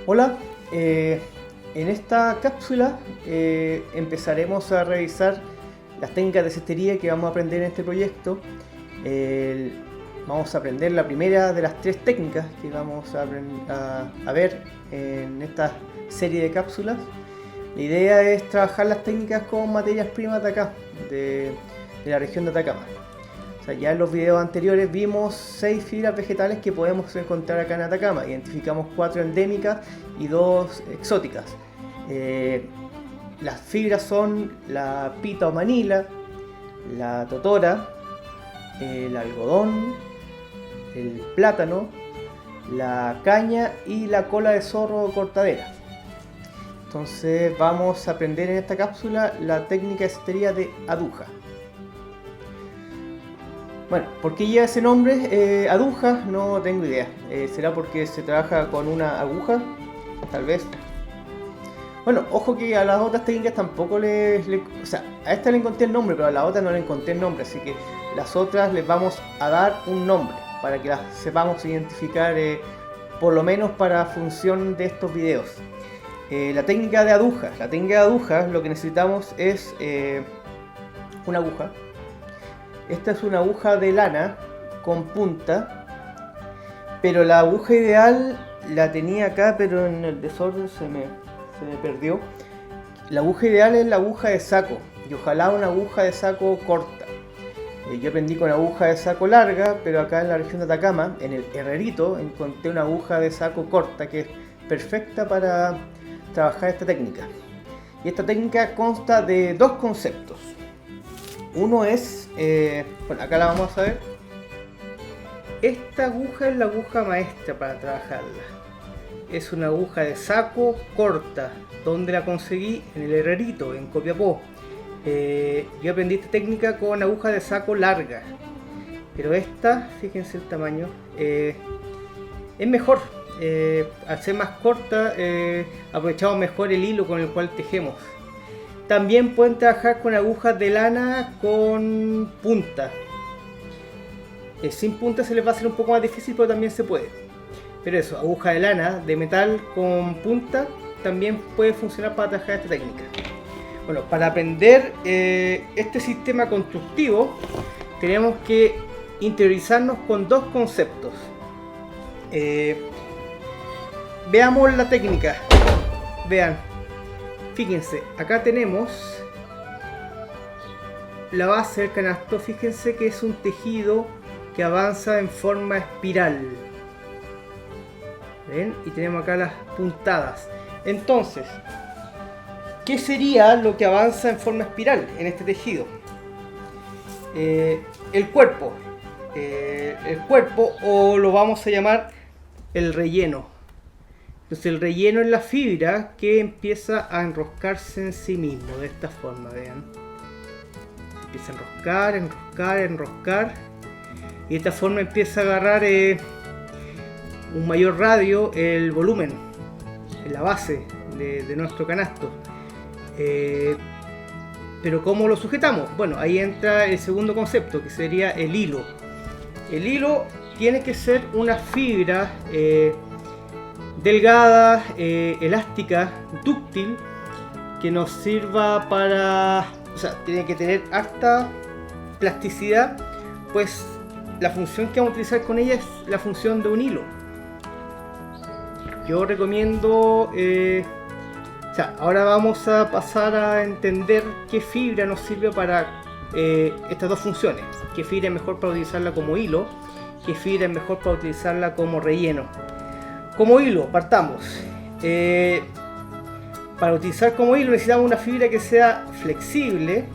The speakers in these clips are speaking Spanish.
Hola, en esta cápsula empezaremos a revisar las técnicas de cestería que vamos a aprender en este proyecto. Vamos a aprender la primera de las tres técnicas que vamos a ver en esta serie de cápsulas. La idea es trabajar las técnicas con materias primas de acá, de la región de Atacama. O sea, ya en los videos anteriores vimos 6 fibras vegetales que podemos encontrar acá en Atacama. Identificamos 4 endémicas y 2 exóticas. Las fibras son la pita o manila, la totora, el algodón, el plátano, la caña y la cola de zorro o cortadera. Entonces vamos a aprender en esta cápsula la técnica de cestería de aduja. Bueno, ¿por qué lleva ese nombre? Aduja, no tengo idea. ¿Será porque se trabaja con una aguja? Tal vez. Bueno, ojo que a las otras técnicas tampoco o sea, a esta le encontré el nombre, pero a la otra no le encontré el nombre. Así que las otras les vamos a dar un nombre para que las sepamos identificar, por lo menos para función de estos videos. La técnica de aduja. La técnica de aduja, lo que necesitamos es una aguja. Esta es una aguja de lana con punta, pero la aguja ideal la tenía acá, pero en el desorden se me perdió. La aguja ideal es la aguja de saco, y ojalá una aguja de saco corta. Yo aprendí con aguja de saco larga, pero acá en la región de Atacama, en el Herrerito, encontré una aguja de saco corta que es perfecta para trabajar esta técnica. Y esta técnica consta de dos conceptos. Uno es, bueno, acá la vamos a ver. Esta aguja es la aguja maestra para trabajarla. Es una aguja de saco corta. ¿Dónde la conseguí? En el Herrerito, en Copiapó. Yo aprendí esta técnica con aguja de saco larga. Pero esta, fíjense el tamaño, es mejor. Al ser más corta, aprovechamos mejor el hilo con el cual tejemos. También pueden trabajar con agujas de lana con punta. Sin punta se les va a hacer un poco más difícil, pero también se puede. Pero eso, aguja de lana, de metal con punta, también puede funcionar para trabajar esta técnica. Bueno, para aprender este sistema constructivo, tenemos que interiorizarnos con dos conceptos. Veamos la técnica. Vean. Fíjense, acá tenemos la base del canasto. Fíjense que es un tejido que avanza en forma espiral. ¿Ven? Y tenemos acá las puntadas. Entonces, ¿qué sería lo que avanza en forma espiral en este tejido? El cuerpo. El cuerpo, o lo vamos a llamar el relleno. Entonces el relleno es la fibra que empieza a enroscarse en sí mismo, de esta forma, vean. Empieza a enroscar, enroscar, enroscar. Y de esta forma empieza a agarrar un mayor radio el volumen, en la base de nuestro canasto. Pero ¿cómo lo sujetamos? Bueno, ahí entra el segundo concepto, que sería el hilo. El hilo tiene que ser una fibra delgada, elástica, dúctil, que nos sirva para... O sea, tiene que tener harta plasticidad, pues la función que vamos a utilizar con ella es la función de un hilo. Yo recomiendo... o sea, ahora vamos a pasar a entender qué fibra nos sirve para estas dos funciones. Qué fibra es mejor para utilizarla como hilo, qué fibra es mejor para utilizarla como relleno. Como hilo, partamos. Para utilizar como hilo necesitamos una fibra que sea flexible,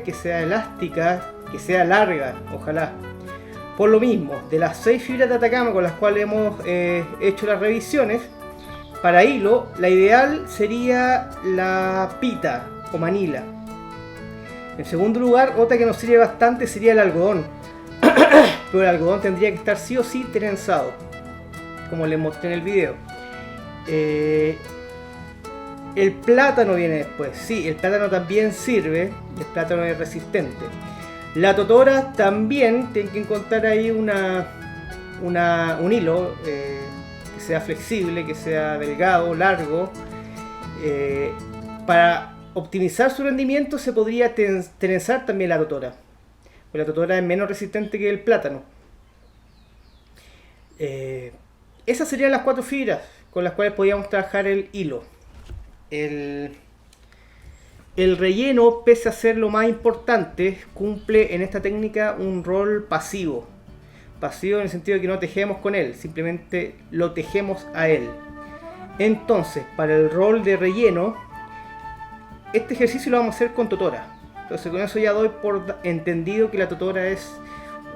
que sea elástica, que sea larga, ojalá. Por lo mismo, de las 6 fibras de Atacama con las cuales hemos hecho las revisiones, para hilo, la ideal sería la pita o manila. En segundo lugar, otra que nos sirve bastante sería el algodón. Pero el algodón tendría que estar sí o sí trenzado, como les mostré en el video. El plátano viene después. Sí, el plátano también sirve. El plátano es resistente. La totora también, tienen que encontrar ahí una un hilo que sea flexible, que sea delgado, largo. Para optimizar su rendimiento se podría trenzar también la totora. La totora es menos resistente que el plátano. Esas serían las 4 fibras con las cuales podríamos trabajar el hilo. El relleno, pese a ser lo más importante, cumple en esta técnica un rol pasivo. Pasivo en el sentido de que no tejemos con él, simplemente lo tejemos a él. Entonces, para el rol de relleno, este ejercicio lo vamos a hacer con totora. Entonces con eso ya doy por entendido que la totora es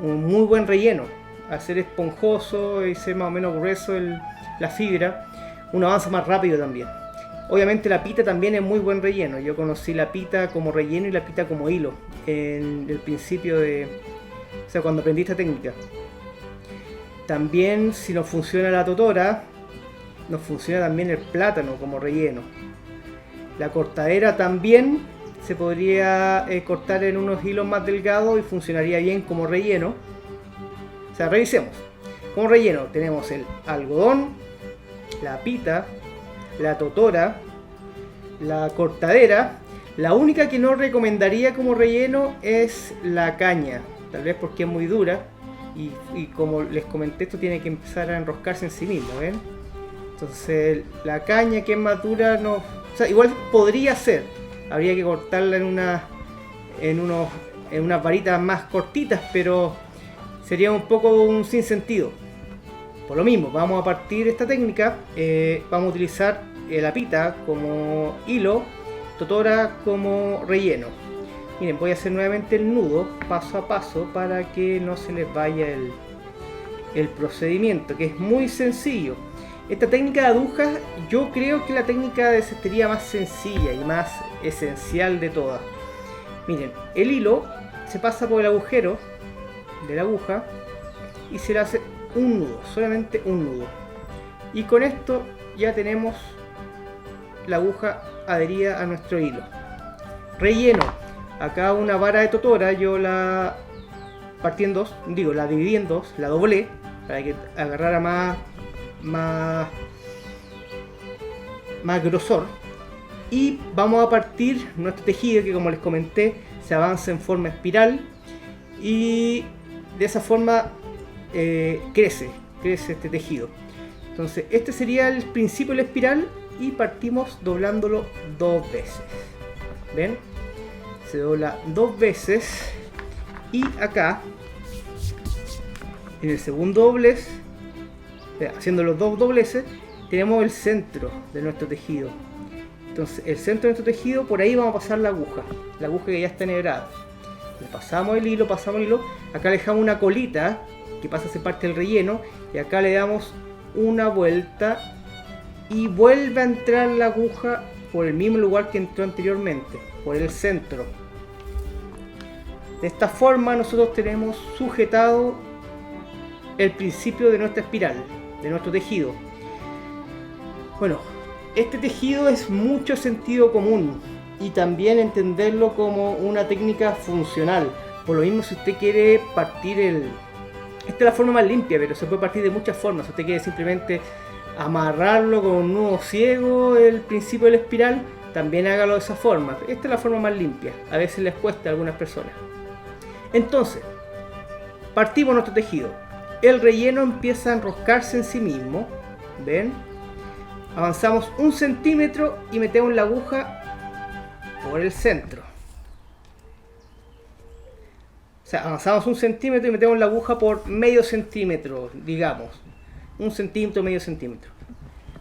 un muy buen relleno. Al ser esponjoso y ser más o menos grueso la fibra, uno avanza más rápido también. Obviamente la pita también es muy buen relleno. Yo conocí la pita como relleno y la pita como hilo en el principio cuando aprendí esta técnica. También, si nos funciona la totora, nos funciona también el plátano como relleno. La cortadera también se podría cortar en unos hilos más delgados y funcionaría bien como relleno. O sea, revisemos. Como relleno tenemos el algodón, la pita, la totora, la cortadera. La única que no recomendaría como relleno es la caña, tal vez porque es muy dura y como les comenté, esto tiene que empezar a enroscarse en sí mismo, ¿ven? Entonces la caña, que es más dura, no, o sea, igual podría ser, habría que cortarla en unas varitas más cortitas, pero sería un poco un sinsentido. Por lo mismo, vamos a partir esta técnica, vamos a utilizar la pita como hilo, totora como relleno. Miren, voy a hacer nuevamente el nudo paso a paso para que no se les vaya el procedimiento, que es muy sencillo. Esta técnica de agujas, yo creo que la técnica de cestería más sencilla y más esencial de todas. Miren, el hilo se pasa por el agujero de la aguja y se le hace un nudo, solamente un nudo. Y con esto ya tenemos la aguja adherida a nuestro hilo. Relleno. Acá una vara de totora yo la partí en dos, la dividí en dos, la doblé para que agarrara más grosor. Y vamos a partir nuestro tejido, que como les comenté se avanza en forma espiral y de esa forma crece este tejido. Entonces este sería el principio de la espiral y partimos doblándolo 2 veces. ¿Ven? Se dobla 2 veces y acá en el segundo doblez, haciendo los 2 dobleces, tenemos el centro de nuestro tejido. Entonces el centro de nuestro tejido, por ahí vamos a pasar la aguja que ya está enhebrada. Le pasamos el hilo, acá le dejamos una colita que pasa a ser parte del relleno y acá le damos una vuelta y vuelve a entrar la aguja por el mismo lugar que entró anteriormente, por el centro. De esta forma nosotros tenemos sujetado el principio de nuestra espiral, de nuestro tejido. Bueno, este tejido es mucho sentido común y también entenderlo como una técnica funcional. Por lo mismo, si usted quiere partir esta es la forma más limpia, pero se puede partir de muchas formas. Si usted quiere simplemente amarrarlo con un nudo ciego, el principio de la espiral, también hágalo de esa forma. Esta es la forma más limpia. A veces les cuesta a algunas personas. Entonces, partimos nuestro tejido. El relleno empieza a enroscarse en sí mismo. ¿Ven? Avanzamos 1 centímetro y metemos la aguja por el centro. O sea, avanzamos 1 centímetro y metemos la aguja por medio centímetro, digamos. 1 centímetro, medio centímetro.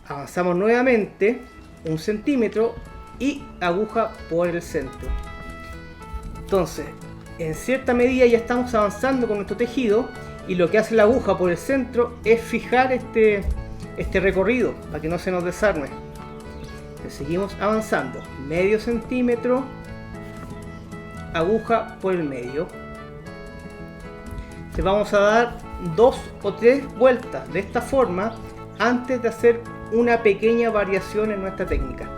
Avanzamos nuevamente 1 centímetro y aguja por el centro. Entonces, en cierta medida ya estamos avanzando con nuestro tejido y lo que hace la aguja por el centro es fijar este recorrido para que no se nos desarme. Entonces, seguimos avanzando, medio centímetro, aguja por el medio. Entonces, vamos a dar 2 o 3 vueltas de esta forma antes de hacer una pequeña variación en nuestra técnica.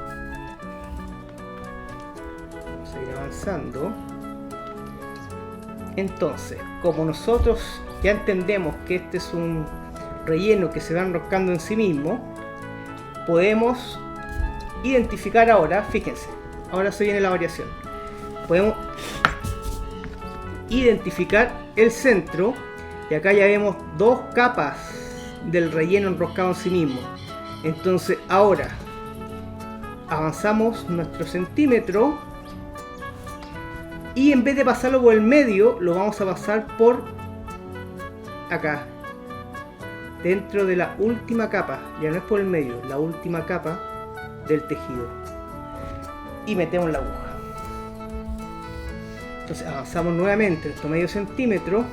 Vamos a ir avanzando. Entonces, como nosotros ya entendemos que este es un relleno que se va enroscando en sí mismo, podemos identificar ahora, fíjense, ahora se viene la variación, podemos identificar el centro y acá ya vemos dos capas del relleno enroscado en sí mismo. Entonces ahora avanzamos nuestro centímetro y en vez de pasarlo por el medio lo vamos a pasar por acá, dentro de la última capa, ya no es por el medio, la última capa del tejido, y metemos la aguja. Entonces avanzamos nuevamente nuestro medio centímetro,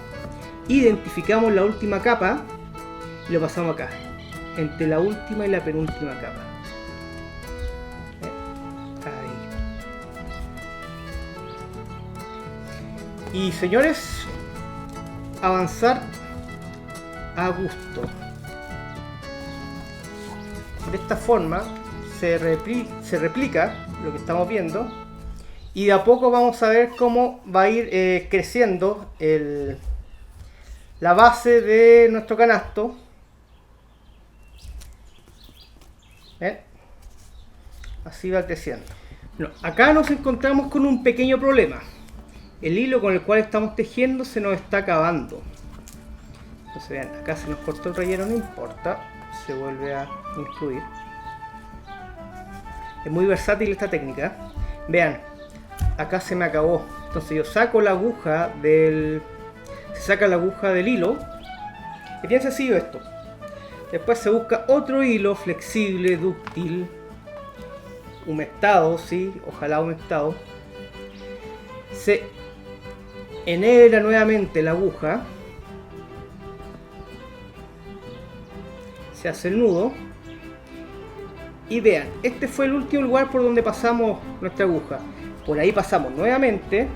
identificamos la última capa y lo pasamos acá, entre la última y la penúltima capa. Ahí. Y señores, avanzar a gusto. De esta forma se replica lo que estamos viendo y de a poco vamos a ver cómo va a ir creciendo la base de nuestro canasto. Así va creciendo. Bueno, acá nos encontramos con un pequeño problema. El hilo con el cual estamos tejiendo se nos está acabando. Entonces vean, acá se nos cortó el relleno, no importa, se vuelve a incluir. Es muy versátil esta técnica. Vean, acá se me acabó. Entonces yo saco la aguja se saca la aguja del hilo. Es bien sencillo esto. Después se busca otro hilo flexible, dúctil, humectado, sí, ojalá humectado. Se enhebra nuevamente la aguja. Se hace el nudo y vean, este fue el último lugar por donde pasamos nuestra aguja. Por ahí pasamos nuevamente,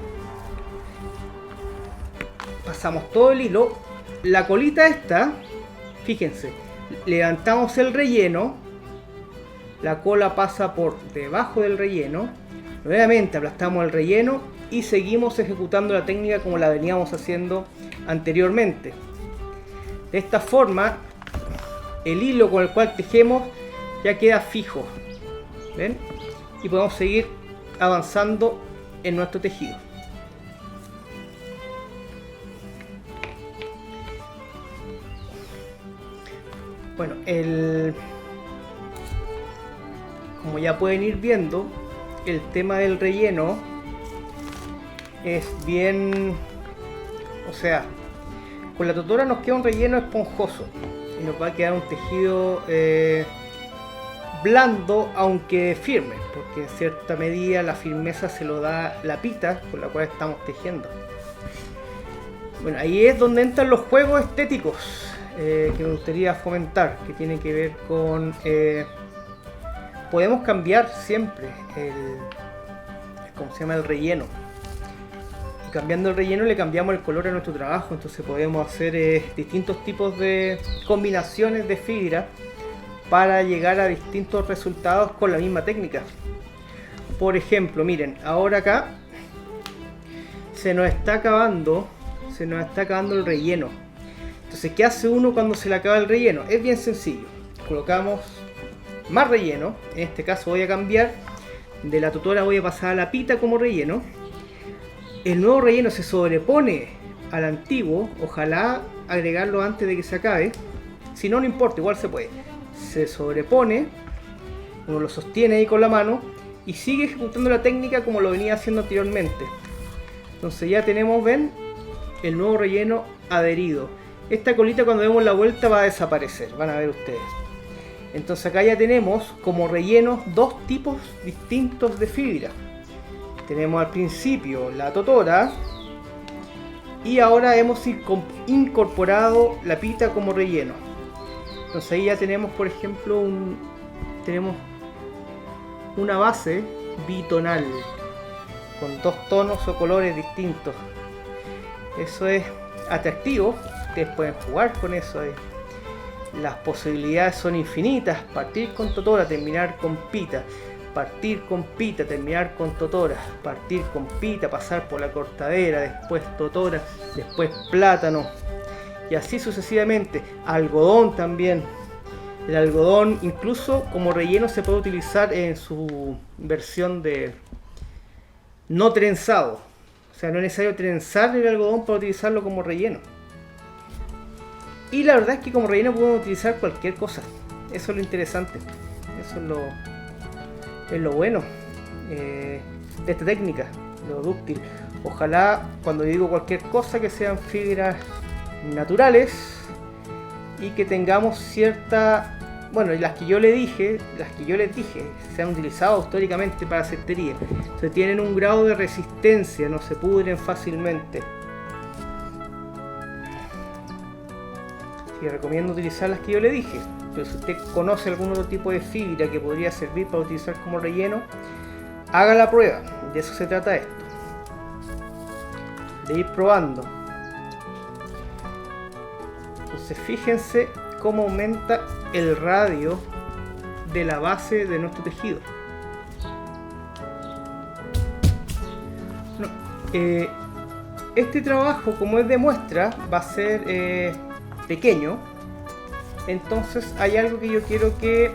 pasamos todo el hilo, la colita esta, fíjense, levantamos el relleno, la cola pasa por debajo del relleno, nuevamente aplastamos el relleno y seguimos ejecutando la técnica como la veníamos haciendo anteriormente. De esta forma el hilo con el cual tejemos ya queda fijo. ¿Ven? Y podemos seguir avanzando en nuestro tejido. Bueno, como ya pueden ir viendo, el tema del relleno es bien, o sea, con la tutora nos queda un relleno esponjoso y nos va a quedar un tejido blando aunque firme, porque en cierta medida la firmeza se lo da la pita con la cual estamos tejiendo. Bueno, ahí es donde entran los juegos estéticos que me gustaría fomentar, que tiene que ver con podemos cambiar siempre ¿cómo se llama? El relleno. Y cambiando el relleno le cambiamos el color a nuestro trabajo, entonces podemos hacer distintos tipos de combinaciones de fibra para llegar a distintos resultados con la misma técnica. Por ejemplo, miren, ahora acá se nos está acabando el relleno. Entonces, ¿qué hace uno cuando se le acaba el relleno? Es bien sencillo. Colocamos más relleno. En este caso voy a cambiar de la tutora, voy a pasar a la pita como relleno. El nuevo relleno se sobrepone al antiguo. Ojalá agregarlo antes de que se acabe. Si no, no importa, igual se puede. Se sobrepone, uno lo sostiene ahí con la mano y sigue ejecutando la técnica como lo venía haciendo anteriormente. Entonces ya tenemos, ven, el nuevo relleno adherido. Esta colita cuando demos la vuelta va a desaparecer, van a ver ustedes. Entonces acá ya tenemos como rellenos dos tipos distintos de fibra. Tenemos al principio la totora y ahora hemos incorporado la pita como relleno. Entonces ahí ya tenemos, por ejemplo, tenemos una base bitonal con dos tonos o colores distintos. Eso es atractivo, ustedes pueden jugar con eso. Las posibilidades son infinitas: partir con totora, terminar con pita, partir con pita, terminar con totora, partir con pita, pasar por la cortadera, después totora, después plátano y así sucesivamente. Algodón también. El algodón incluso como relleno se puede utilizar en su versión de no trenzado. O sea, no es necesario trenzar el algodón para utilizarlo como relleno. Y la verdad es que como relleno podemos utilizar cualquier cosa. Eso es lo interesante. Eso es lo bueno de esta técnica, lo dúctil. Ojalá cuando digo cualquier cosa que sean fibras naturales y que tengamos cierta... Bueno, las que yo les dije, se han utilizado históricamente para cestería. Se tienen un grado de resistencia, no se pudren fácilmente. Y recomiendo utilizar las que yo le dije. Pero si usted conoce algún otro tipo de fibra que podría servir para utilizar como relleno, haga la prueba. De eso se trata esto. De ir probando. Entonces fíjense cómo aumenta el radio de la base de nuestro tejido. Este trabajo, como es de muestra, va a ser pequeño. Entonces hay algo que yo quiero que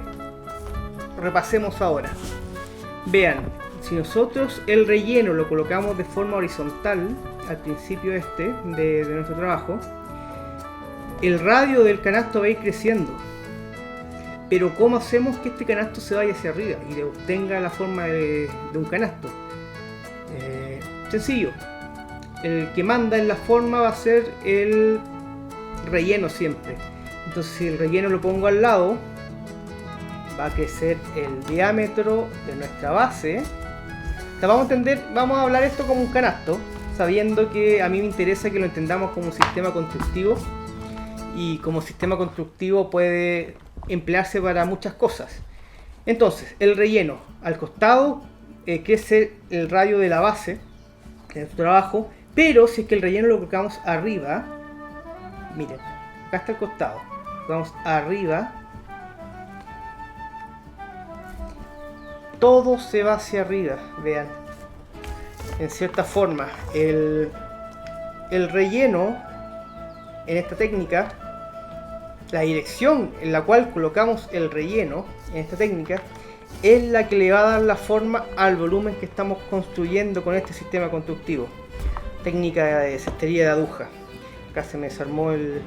repasemos ahora. Vean, si nosotros el relleno lo colocamos de forma horizontal al principio de nuestro trabajo, el radio del canasto va a ir creciendo. Pero ¿cómo hacemos que este canasto se vaya hacia arriba y obtenga la forma de un canasto? Sencillo. El que manda en la forma va a ser el relleno siempre. Entonces si el relleno lo pongo al lado, va a crecer el diámetro de nuestra base. O sea, vamos a hablar esto como un canasto, sabiendo que a mí me interesa que lo entendamos como un sistema constructivo. Y como sistema constructivo puede emplearse para muchas cosas. Entonces, el relleno al costado crece el radio de la base de nuestro trabajo, pero si es que el relleno lo colocamos arriba, miren, acá está el costado, lo colocamos arriba, todo se va hacia arriba, vean. En cierta forma, el relleno en esta técnica, la dirección en la cual colocamos el relleno en esta técnica es la que le va a dar la forma al volumen que estamos construyendo con este sistema constructivo. Técnica de cestería de aguja. Acá se me desarmó se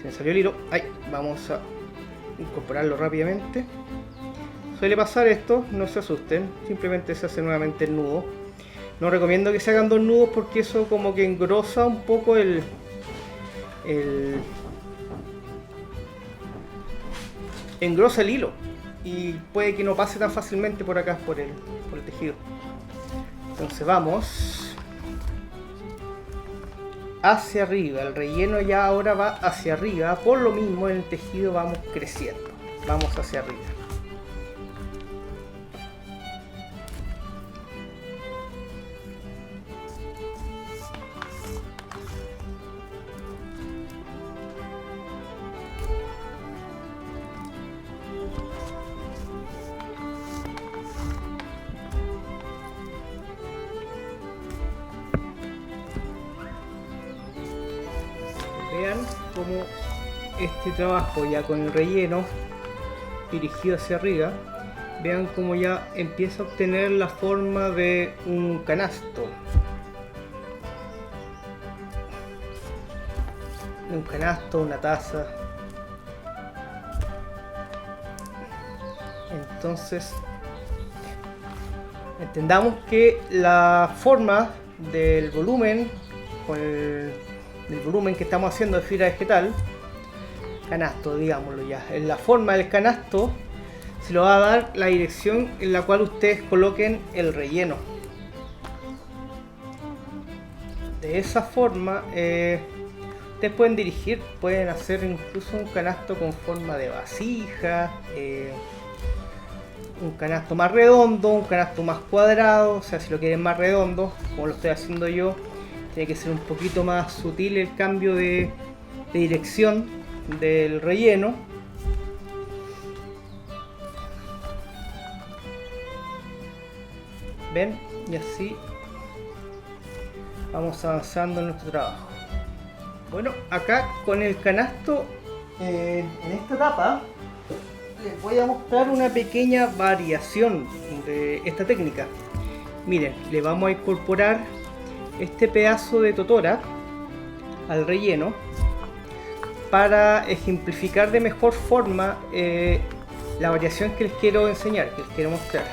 me salió el hilo. Ay, vamos a incorporarlo rápidamente. Suele pasar esto, no se asusten, simplemente se hace nuevamente el nudo. No recomiendo que se hagan dos nudos porque eso como que engrosa un poco engrosa el hilo y puede que no pase tan fácilmente por acá, por el tejido. Entonces vamos hacia arriba, el relleno ya ahora va hacia arriba, por lo mismo en el tejido vamos creciendo, vamos hacia arriba. Vean cómo este trabajo ya con el relleno dirigido hacia arriba, vean cómo ya empieza a obtener la forma de un canasto. Un canasto, una taza. Entonces, entendamos que la forma del volumen con del volumen que estamos haciendo de fibra vegetal, canasto, digámoslo ya, en la forma del canasto se lo va a dar la dirección en la cual ustedes coloquen el relleno. De esa forma ustedes pueden dirigir, pueden hacer incluso un canasto con forma de vasija, un canasto más redondo, un canasto más cuadrado. O sea, si lo quieren más redondo, como lo estoy haciendo yo, tiene que ser un poquito más sutil el cambio de dirección del relleno. ¿Ven? Y así vamos avanzando en nuestro trabajo. Bueno, acá con el canasto, en esta tapa, les voy a mostrar una pequeña variación de esta técnica. Miren, le vamos a incorporar este pedazo de totora al relleno para ejemplificar de mejor forma la variación que les quiero enseñar, que les quiero mostrar.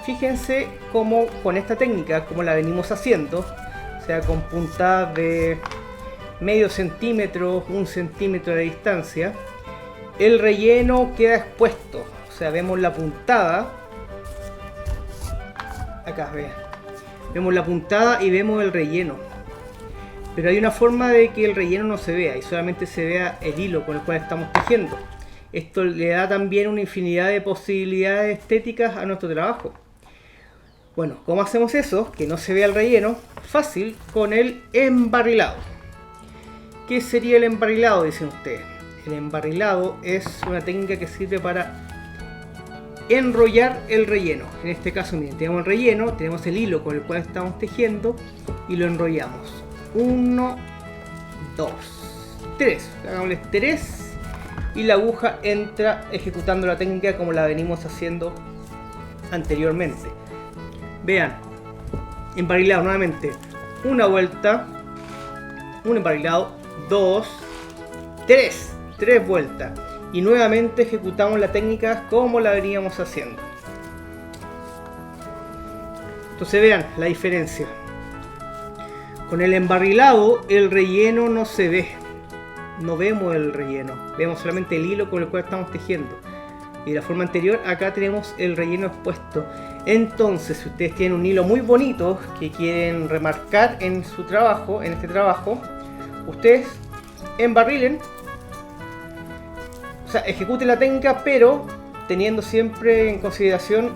Fíjense cómo con esta técnica, como la venimos haciendo, o sea, con puntadas de medio centímetro, 1 centímetro de distancia, el relleno queda expuesto. O sea, vemos la puntada, acá vean, vemos la puntada y vemos el relleno, pero hay una forma de que el relleno no se vea y solamente se vea el hilo con el cual estamos tejiendo. Esto le da también una infinidad de posibilidades estéticas a nuestro trabajo. Bueno, ¿cómo hacemos eso? Que no se vea el relleno. Fácil, con el embarrilado. ¿Qué sería el embarrilado? Dicen ustedes. El embarrilado es una técnica que sirve para enrollar el relleno. En este caso, miren, tenemos el relleno, tenemos el hilo con el cual estamos tejiendo y lo enrollamos. 1, 2, 3. Hagámosle 3 y la aguja entra ejecutando la técnica como la venimos haciendo anteriormente. Vean, embarrilado nuevamente. Una vuelta, un embarrilado, 2, 3 vueltas y nuevamente ejecutamos la técnica como la veníamos haciendo. Entonces vean la diferencia. Con el embarrilado el relleno no se ve, no vemos el relleno, vemos solamente el hilo con el cual estamos tejiendo. Y de la forma anterior acá tenemos el relleno expuesto. Entonces, si ustedes tienen un hilo muy bonito que quieren remarcar en su trabajo, en este trabajo, ustedes embarrilen, o sea, ejecuten la técnica, pero teniendo siempre en consideración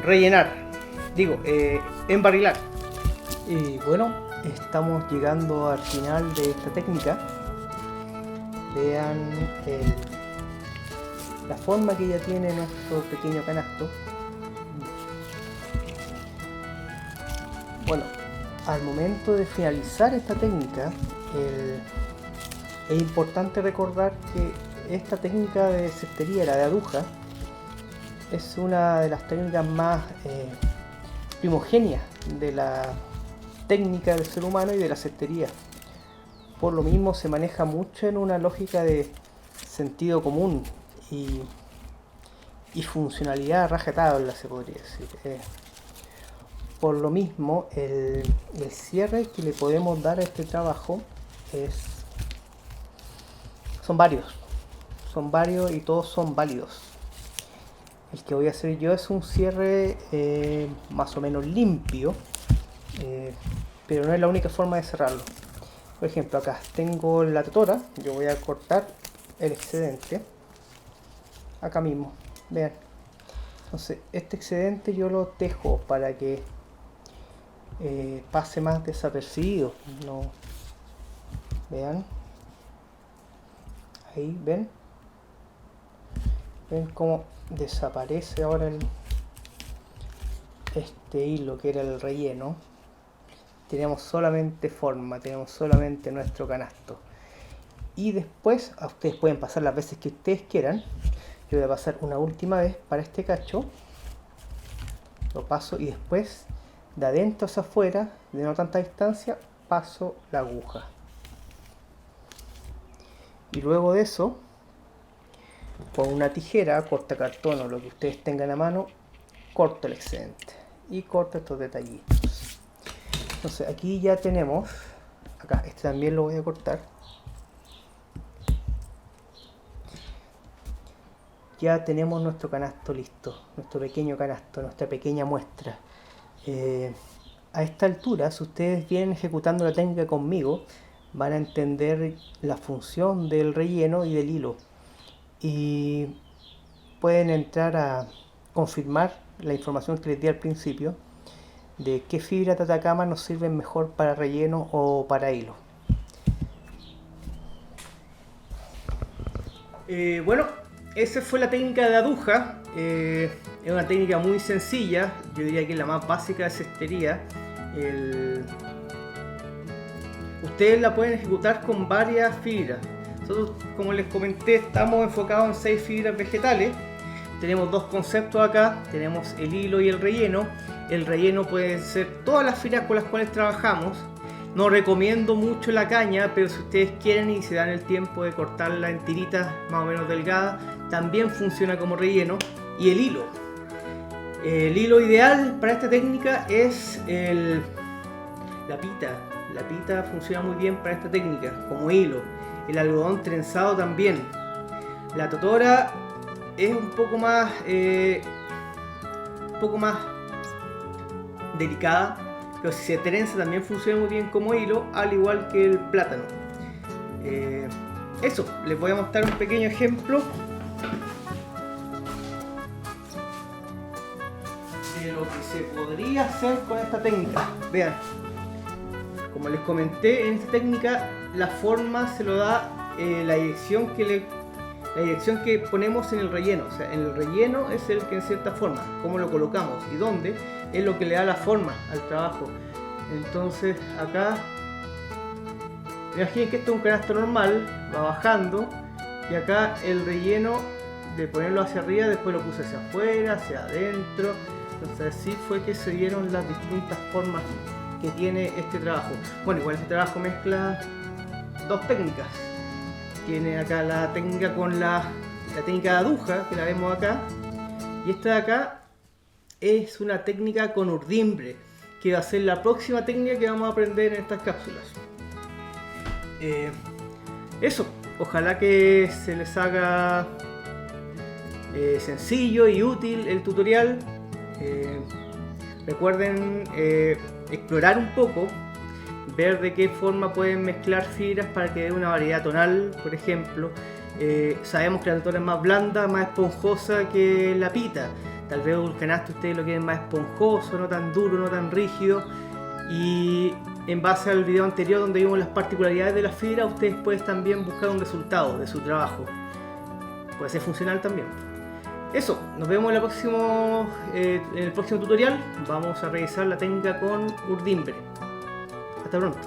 rellenar, embarrilar. Y bueno, estamos llegando al final de esta técnica. Vean la forma que ya tiene nuestro pequeño canasto. Bueno, al momento de finalizar esta técnica, es importante recordar que esta técnica de cestería, la de aguja, es una de las técnicas más primogenias de la técnica del ser humano y de la cestería. Por lo mismo se maneja mucho en una lógica de sentido común y funcionalidad a rajatabla, se podría decir. Por lo mismo, el cierre que le podemos dar a este trabajo son varios y todos son válidos. El que voy a hacer yo es un cierre más o menos limpio, pero no es la única forma de cerrarlo. Por ejemplo, acá tengo la totora, yo voy a cortar el excedente acá mismo, vean. Entonces este excedente yo lo tejo para que pase más desapercibido, no, vean, ahí ven cómo desaparece ahora este hilo que era el relleno. Tenemos solamente forma, tenemos solamente nuestro canasto. Y después, a ustedes pueden pasar las veces que ustedes quieran. Yo voy a pasar una última vez para este cacho. Lo paso y después, de adentro hacia afuera, de no tanta distancia, paso la aguja. Y luego de eso, con una tijera, cortacartón o lo que ustedes tengan a mano, corto el excedente. Y corto estos detallitos. Entonces aquí ya tenemos, acá este también lo voy a cortar. Ya tenemos nuestro canasto listo, nuestro pequeño canasto, nuestra pequeña muestra. A esta altura, si ustedes vienen ejecutando la técnica conmigo, van a entender la función del relleno y del hilo. Y pueden entrar a confirmar la información que les di al principio, de qué fibra de Atacama nos sirven mejor para relleno o para hilo. Bueno, esa fue la técnica de aguja. Es una técnica muy sencilla, yo diría que es la más básica de cestería. ustedes la pueden ejecutar con varias fibras. Nosotros, como les comenté, estamos enfocados en 6 fibras vegetales. Tenemos dos conceptos acá, tenemos el hilo y el relleno. El relleno puede ser todas las fibras con las cuales trabajamos. No recomiendo mucho la caña, pero si ustedes quieren y se dan el tiempo de cortarla en tiritas más o menos delgadas, también funciona como relleno. Y el hilo. El hilo ideal para esta técnica es la pita. La pita funciona muy bien para esta técnica como hilo. El algodón trenzado también. La totora es un poco más delicada, pero si se trenza también funciona muy bien como hilo, al igual que el plátano. Eso, les voy a mostrar un pequeño ejemplo de lo que se podría hacer con esta técnica. Vean, como les comenté, en esta técnica la forma se lo da la dirección que ponemos en el relleno. O sea, en el relleno es el que en cierta forma, cómo lo colocamos y dónde, es lo que le da la forma al trabajo. Entonces acá, imaginen que esto es un canasto normal, va bajando, y acá el relleno, de ponerlo hacia arriba, después lo puse hacia afuera, hacia adentro. Entonces así fue que se dieron las distintas formas que tiene este trabajo. Bueno, igual este trabajo mezcla dos técnicas. Tiene acá la técnica con la técnica de aduja, que la vemos acá, y esta de acá es una técnica con urdimbre, que va a ser la próxima técnica que vamos a aprender en estas cápsulas. Eso, ojalá que se les haga sencillo y útil el tutorial. Recuerden explorar un poco, ver de qué forma pueden mezclar fibras para que dé una variedad tonal, por ejemplo. Sabemos que la totora es más blanda, más esponjosa que la pita. Tal vez el canasto ustedes lo quieren más esponjoso, no tan duro, no tan rígido. Y en base al video anterior donde vimos las particularidades de la fibra, ustedes pueden también buscar un resultado de su trabajo. Puede ser funcional también. Eso, nos vemos en el próximo tutorial. Vamos a revisar la técnica con urdimbre. Hasta pronto.